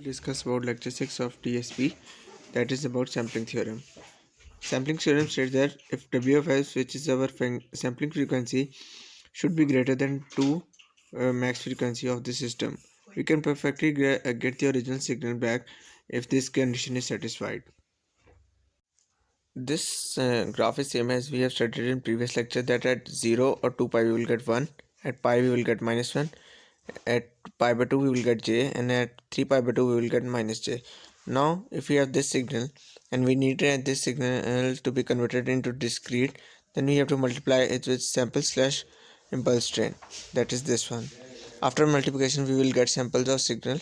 Discuss about lecture 6 of TSP, that is about sampling theorem. Sampling theorem states that if W of S, which is our sampling frequency, should be greater than 2 max frequency of the system, we can perfectly get the original signal back if this condition is satisfied. This graph is same as we have studied in previous lecture, that at 0 or 2 pi we will get 1, at pi we will get -1, at pi by 2 we will get j, and at 3 pi by 2 we will get minus j. Now if we have this signal and we need this signal to be converted into discrete, then we have to multiply it with sample slash impulse train, that is this one. After multiplication we will get samples of signal.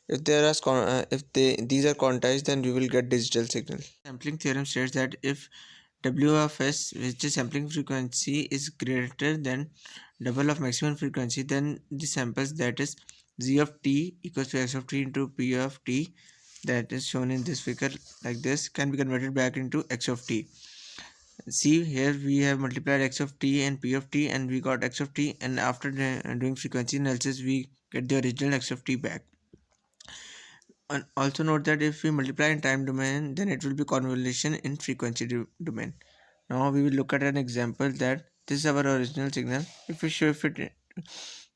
If these are quantized, then we will get digital signal. Sampling theorem states that if W of S, which is sampling frequency, is greater than double of maximum frequency, then the samples, that is z of t equals to x of t into p of t, that is shown in this figure like this, can be converted back into x of t. See, here we have multiplied x of t and p of t and we got x of t, and after doing frequency analysis we get the original x of t back. And also note that if we multiply in time domain, then it will be convolution in frequency domain. Now we will look at an example that this is our original signal. If we shift it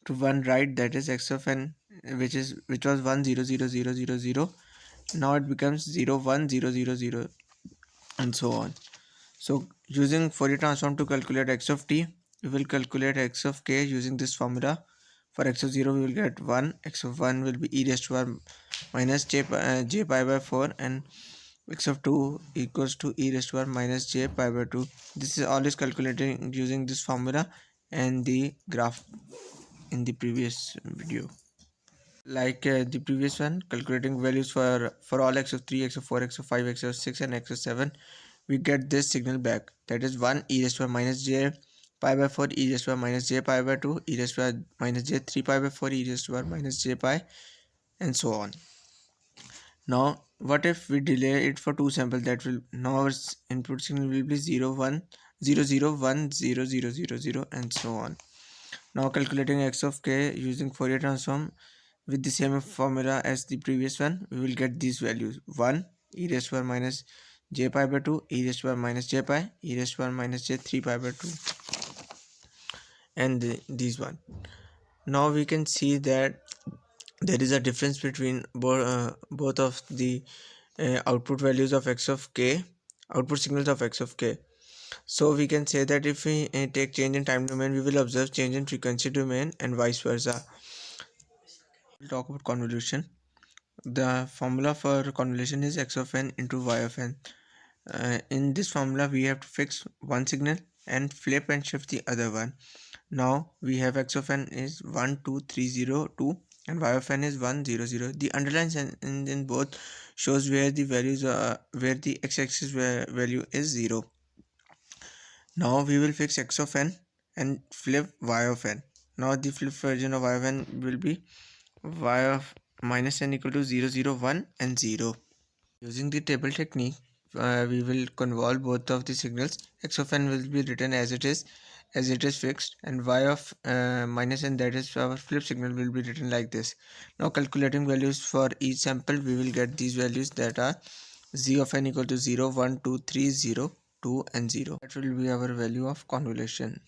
to one right, that is x of n, which was 1 0 0 0 0 0, now it becomes 0 1 0 0 0 and so on. So using Fourier transform to calculate x of t, we will calculate x of k using this formula. For x of 0 we will get 1, x of 1 will be e raised to power minus j pi by 4, and x of 2 equals to e raised to power minus j pi by 2. This is always calculating using this formula and the graph in the previous video. Like the previous one, calculating values for all x of 3, x of 4, x of 5, x of 6 and x of 7, we get this signal back, that is 1 e raised to power minus j pi by 4, e raised to power minus j pi by 2, e raised to power minus j 3 pi by 4, e raised to power minus j pi, and so on. Now what if we delay it for two samples? That will, now our input signal will be 0 1 0 0 1 0 0 0 0 and so on. Now calculating x of k using Fourier transform with the same formula as the previous one, we will get these values: 1 e raised to power minus j pi by 2, e raised to power minus j pi, e raised to power minus j 3 pi by 2, and these one. Now we can see that there is a difference between both of the output values of x of k, output signals of x of k. So we can say that if we take change in time domain, we will observe change in frequency domain and vice versa. We'll talk about convolution. The formula for convolution is x of n into y of n. In this formula we have to fix one signal and flip and shift the other one. Now we have x of n is 1 2 3 0 2 and y of n is 1 0 0. The underlines in both shows where the values are, where the x-axis value is 0. Now we will fix x of n and flip y of n. Now the flip version of y of n will be y of minus n equal to 0 0 1 and 0. Using the table technique, we will convolve both of the signals. X of n will be written as it is fixed, and y of minus n, that is our flip signal, will be written like this. Now calculating values for each sample, we will get these values, that are z of n equal to 0 1 2 3 0 2 and 0. That will be our value of convolution.